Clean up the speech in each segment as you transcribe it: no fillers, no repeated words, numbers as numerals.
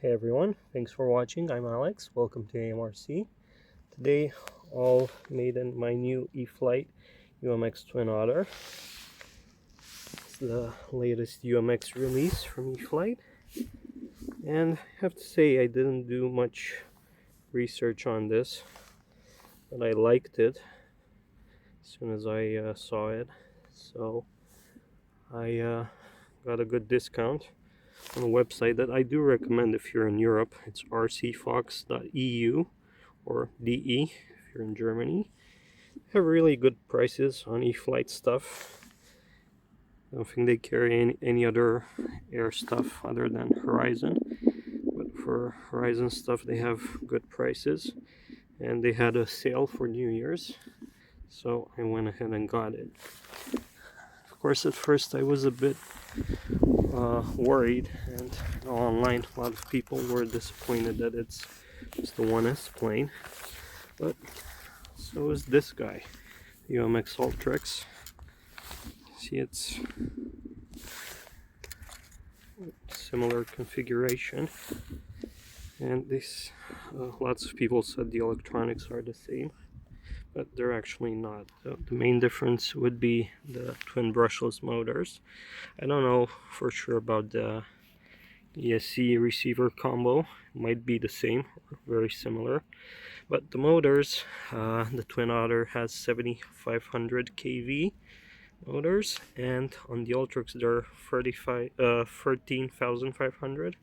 Hey everyone, thanks for watching. I'm Alex. Welcome to AMRC. Today, all Maiden my new E-flite UMX Twin Otter. It's the latest UMX release from E-flite, and I have to say I didn't do much research on this, but I liked it as soon as I saw it. So I got a good discount on a website that I do recommend if you're in Europe. It's rcfox.eu or DE if you're in Germany. They have really good prices on E-flite stuff. I don't think they carry any other air stuff other than Horizon, but for Horizon stuff they have good prices, and they had a sale for New Year's, so I went ahead and got it. Of course, at first I was a bit worried, and online a lot of people were disappointed that it's just the 1S plane, but so is this guy, UMX Ultrix. See, it's similar configuration, and this lots of people said the electronics are the same, but they're actually not. The main difference would be the twin brushless motors. I don't know for sure about the ESC receiver combo. It might be the same or very similar, but the motors, the Twin Otter has 7500 kV motors, and on the Ultrix they're 13,500,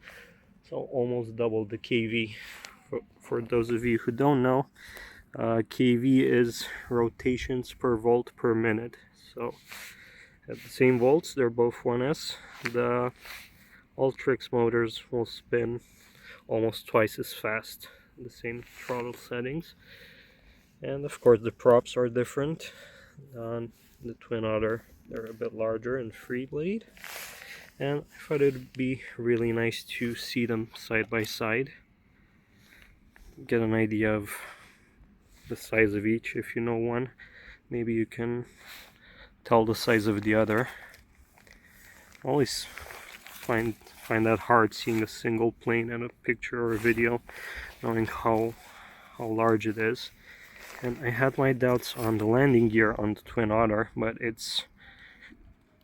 so almost double the kV. For those of you who don't know, kV is rotations per volt per minute, so at the same volts they're both 1S. The Ultrix motors will spin almost twice as fast, the same throttle settings, and of course the props are different. On the Twin Otter they're a bit larger and free blade, and I thought it would be really nice to see them side by side, get an idea of the size of each. If you know one, maybe you can tell the size of the other. I always find that hard, seeing a single plane in a picture or a video, knowing how large it is. And I had my doubts on the landing gear on the Twin Otter, but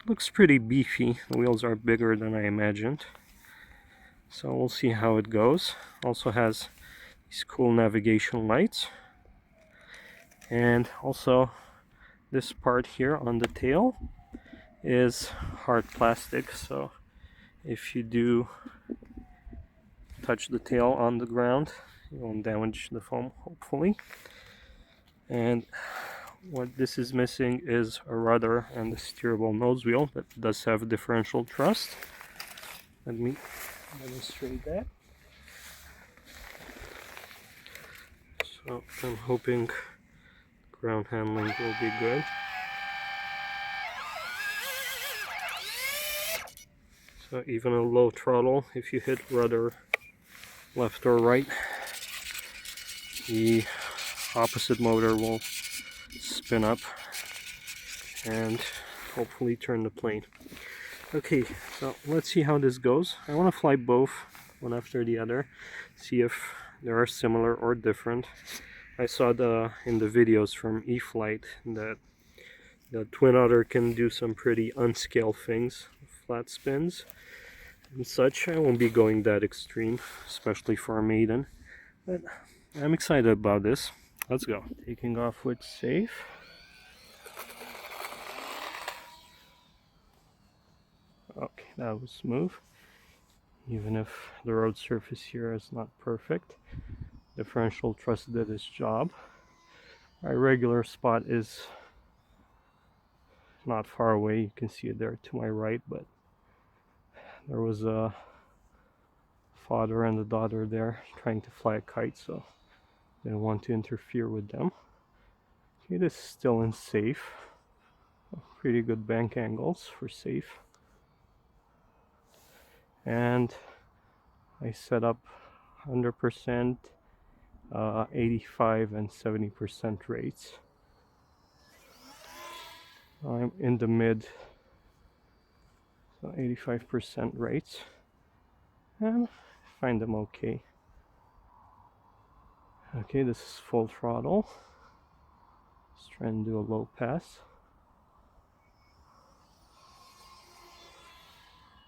looks pretty beefy. The wheels are bigger than I imagined, so we'll see how it goes. Also has these cool navigation lights, and also this part here on the tail is hard plastic, so if you do touch the tail on the ground, you won't damage the foam, hopefully. And what this is missing is a rudder and a steerable nose wheel, but does have differential thrust. Let me demonstrate that. So I'm hoping ground handling will be good. So even a low throttle, if you hit rudder left or right, the opposite motor will spin up and hopefully turn the plane. Okay, so let's see how this goes. I want to fly both, one after the other, see if they are similar or different. I saw in the videos from E-flite that the Twin Otter can do some pretty unscaled things, flat spins and such. I won't be going that extreme, especially for a Maiden, but I'm excited about this. Let's go. Taking off with safe. Okay, that was smooth, even if the road surface here is not perfect. Differential thrust did its job. My regular spot is not far away. You can see it there to my right, but there was a father and a daughter there trying to fly a kite, so didn't want to interfere with them. It is still in safe. Pretty good bank angles for safe. And I set up 100%, 85 and 70% rates. I'm in the mid, so 85% rates. And find them okay. Okay, this is full throttle. Let's try and do a low pass.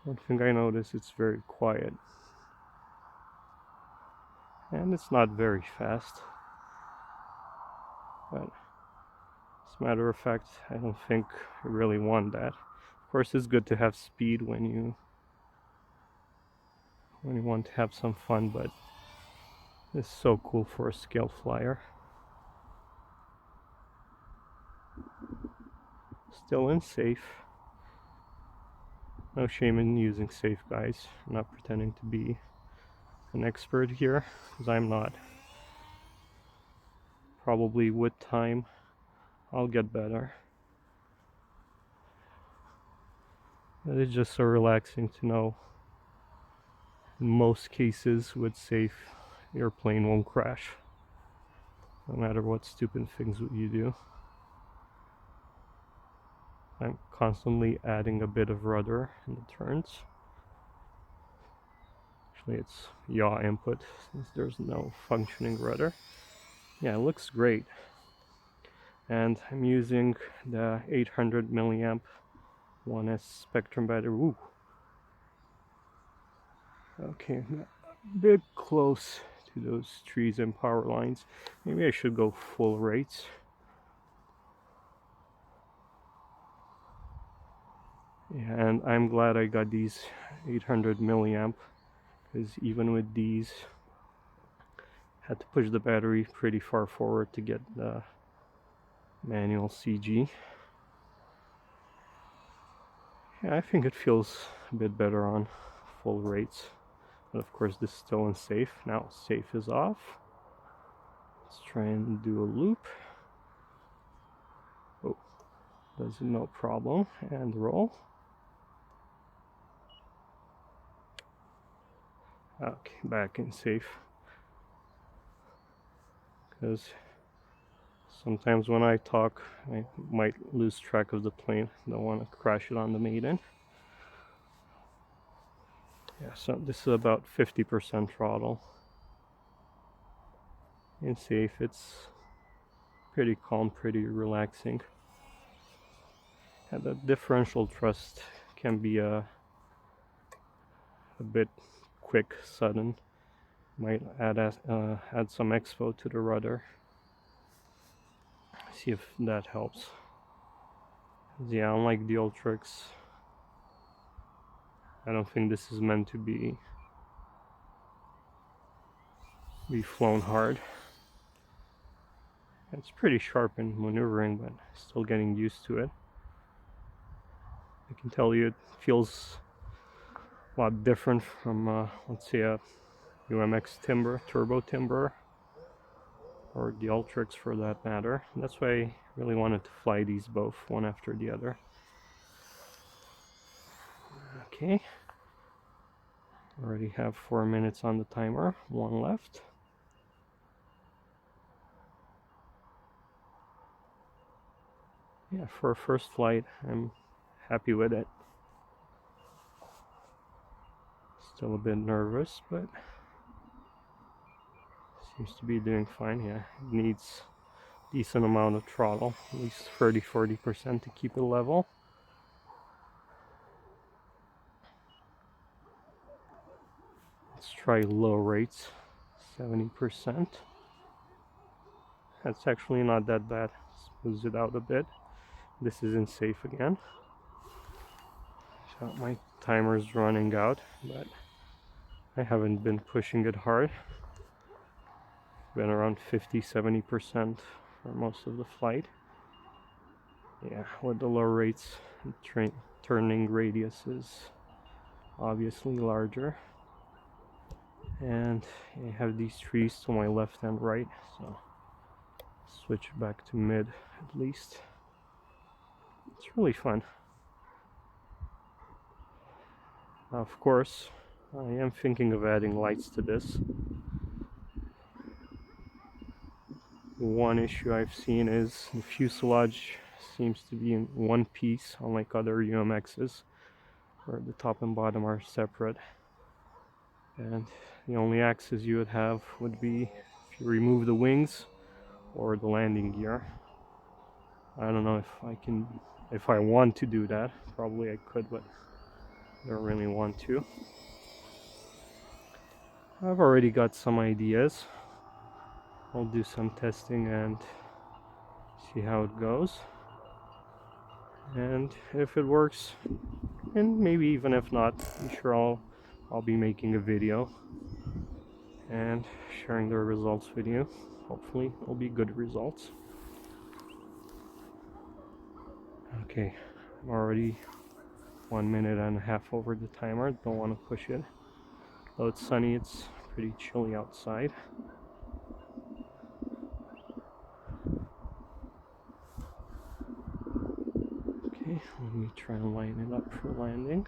One thing I notice, it's very quiet. And it's not very fast. But as a matter of fact, I don't think I really want that. Of course, it's good to have speed when you want to have some fun, but it's so cool for a scale flyer. Still in safe. No shame in using safe, guys. I'm not pretending to be an expert here, because I'm not. Probably with time, I'll get better. But it's just so relaxing to know in most cases with safe, your plane won't crash. No matter what stupid things you do. I'm constantly adding a bit of rudder in the turns. Actually, it's yaw input since there's no functioning rudder. Yeah, it looks great. And I'm using the 800 milliamp 1S Spectrum battery. Ooh. Okay, I'm a bit close to those trees and power lines. Maybe I should go full rates. Yeah, and I'm glad I got these 800 milliamp, because even with these, I had to push the battery pretty far forward to get the manual CG. Yeah, I think it feels a bit better on full rates. But of course, this is still in safe. Now safe is off. Let's try and do a loop. Oh, does it no problem. And roll. Okay, back in safe. Because sometimes when I talk, I might lose track of the plane. Don't want to crash it on the Maiden. Yeah, so this is about 50% throttle. In safe, it's pretty calm, pretty relaxing. And the differential thrust can be a bit quick, sudden. Might add some expo to the rudder. See if that helps. Yeah, unlike the Ultrix, I don't think this is meant to be flown hard. It's pretty sharp in maneuvering, but still getting used to it. I can tell you it feels a lot different from, let's say, a UMX Turbo Timber, or the Ultrix for that matter. That's why I really wanted to fly these both, one after the other. Okay. Already have 4 minutes on the timer, one left. Yeah, for a first flight, I'm happy with it. Still a bit nervous, but seems to be doing fine. Yeah, it needs decent amount of throttle, at least 30-40% to keep it level. Let's try low rates, 70%. That's actually not that bad. Smooths it out a bit. This isn't safe again. So my timer's running out, but I haven't been pushing it hard. Been around 50-70% for most of the flight. Yeah, with the low rates, turning radius is obviously larger. And I have these trees to my left and right, so switch back to mid at least. It's really fun. Of course, I am thinking of adding lights to this. One issue I've seen is the fuselage seems to be in one piece, unlike other UMXs, where the top and bottom are separate. and the only access you would have would be if you remove the wings or the landing gear. I don't know if I want to do that. Probably I could, but I don't really want to. I've already got some ideas. I'll do some testing and see how it goes. And if it works, and maybe even if not, I'm sure I'll be making a video and sharing the results with you. Hopefully it'll be good results. Okay, I'm already 1 minute and a half over the timer. Don't want to push it. Though it's sunny, it's pretty chilly outside. Okay, let me try and line it up for landing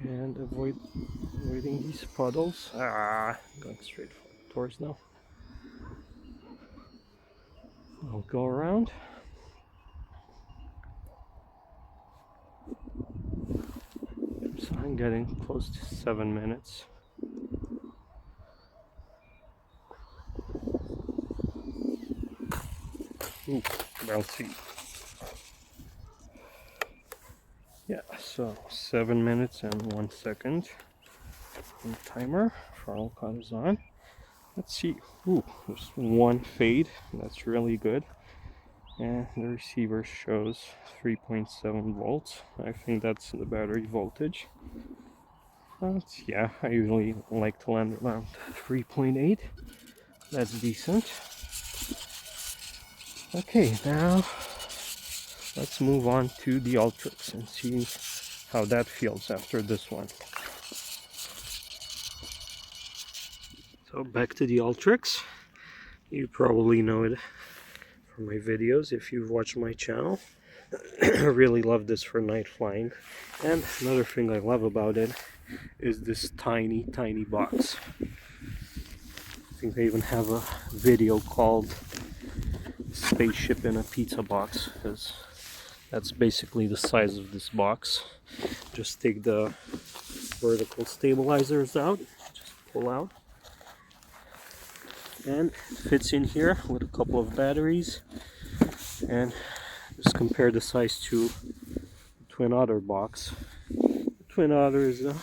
and avoiding these puddles. Going straight towards now. I'll go around. So I'm getting close to 7 minutes. Ooh, bouncy. Yeah, so 7 minutes and 1 second. And timer for all colors on. Let's see. Ooh, there's one fade. That's really good. And the receiver shows 3.7 volts. I think that's the battery voltage. Yeah, I usually like to land around 3.8. That's decent. Okay, now let's move on to the Ultrix and see how that feels after this one. So back to the Ultrix. You probably know it from my videos if you've watched my channel. I really love this for night flying. And another thing I love about it is this tiny box. I think they even have a video called Spaceship in a Pizza Box, because that's basically the size of this box. Just take the vertical stabilizers out, just pull out, and it fits in here with a couple of batteries. And just compare the size to the Twin Otter box. The Twin Otter is a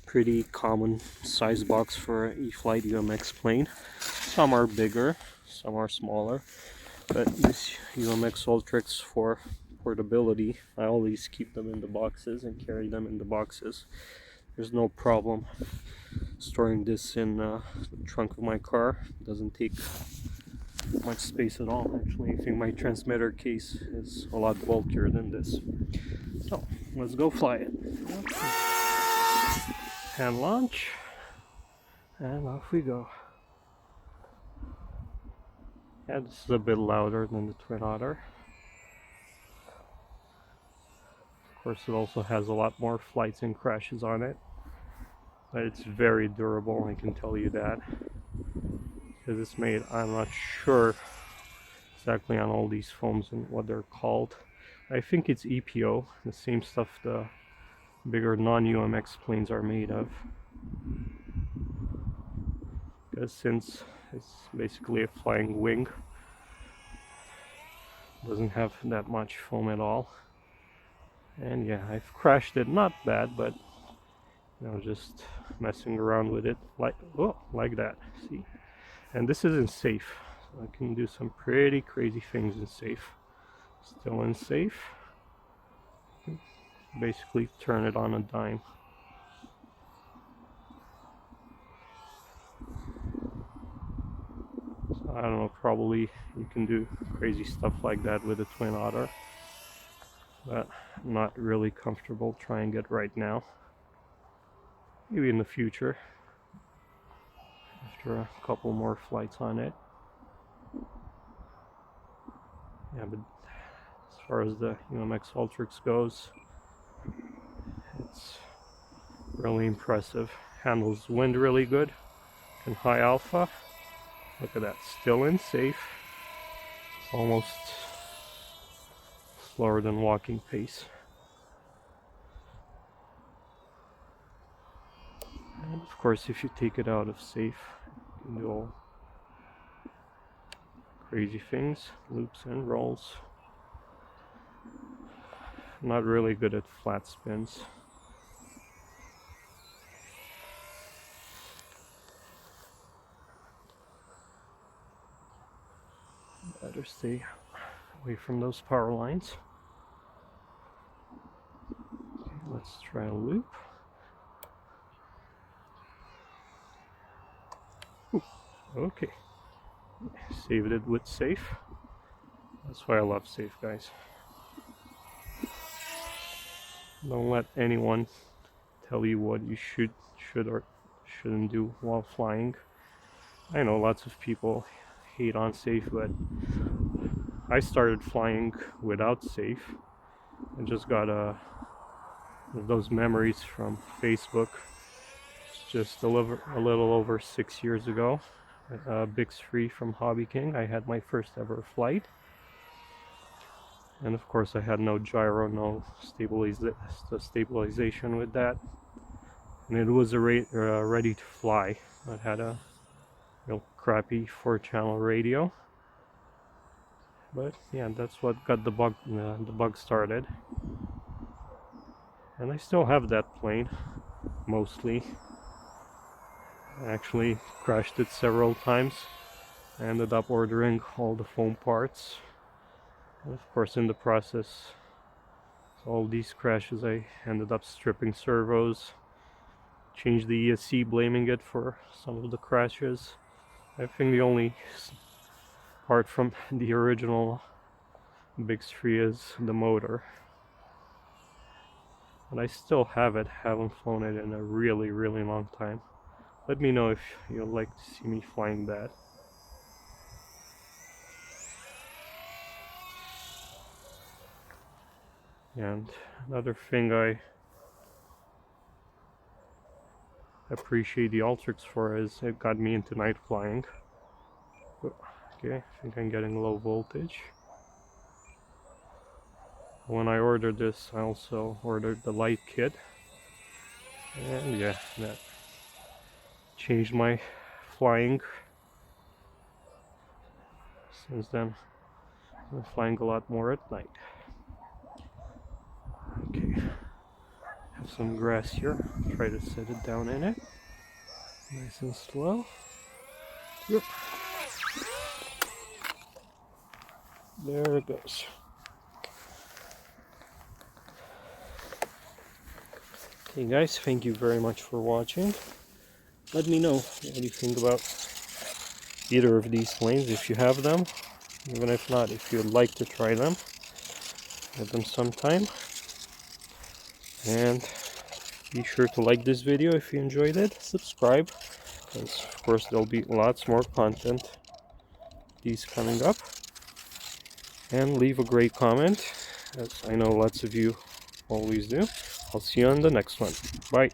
pretty common size box for an E-flite UMX plane. Some are bigger, some are smaller, but this UMX Ultrix, for portability, I always keep them in the boxes and carry them in the boxes. There's no problem storing this in the trunk of my car. It doesn't take much space at all. Actually, I think my transmitter case is a lot bulkier than this. So let's go fly it. Hand launch, and off we go. Yeah, this is a bit louder than the Twin Otter. Of course, it also has a lot more flights and crashes on it, but it's very durable, I can tell you that. Because it's made, I'm not sure exactly on all these foams and what they're called. I think it's EPO, the same stuff the bigger non-UMX planes are made of. Because since it's basically a flying wing, it doesn't have that much foam at all. And yeah, I've crashed it, not bad, but you know, just messing around with it like that. See, and this isn't safe. So I can do some pretty crazy things in safe. Still in safe. Basically, turn it on a dime. So I don't know. Probably you can do crazy stuff like that with a Twin Otter, but I'm not really comfortable trying it right now. Maybe in the future, after a couple more flights on it. Yeah, but as far as the UMX Ultrix goes, it's really impressive. Handles wind really good, and high alpha. Look at that, still in safe. It's almost slower than walking pace. of course, if you take it out of safe, you can do all crazy things, loops and rolls. I'm not really good at flat spins. Better stay away from those power lines. Okay, let's try a loop. Ooh, okay, saved it with safe. That's why I love safe, guys. Don't let anyone tell you what you should or shouldn't do while flying. I know lots of people hate on safe, but I started flying without safe. I just got those memories from Facebook. It's just a little over 6 years ago. Bix3 from Hobby King. I had my first ever flight. And of course I had no gyro, no stabilization with that. And it was ready to fly. It had a real crappy 4-channel radio. But yeah, that's what got the bug started. And I still have that plane, mostly. I actually crashed it several times. I ended up ordering all the foam parts. And of course in the process, all these crashes, I ended up stripping servos, changed the ESC, blaming it for some of the crashes. I think the only part from the original Bix3 is the motor. And I still have it, haven't flown it in a really long time. Let me know if you'd like to see me flying that. And another thing I appreciate the Ultrix for is it got me into night flying. Okay, I think I'm getting low voltage. When I ordered this, I also ordered the light kit. And yeah, that changed my flying. Since then, I'm flying a lot more at night. Okay, have some grass here. Try to set it down in it. Nice and slow. Yep. There it goes. Okay guys, thank you very much for watching. Let me know what you think about either of these planes, if you have them. Even if not, if you'd like to try them. Give them some time. And be sure to like this video if you enjoyed it. Subscribe, because of course there'll be lots more content these coming up. And leave a great comment, as I know lots of you always do. I'll see you on the next one. Bye.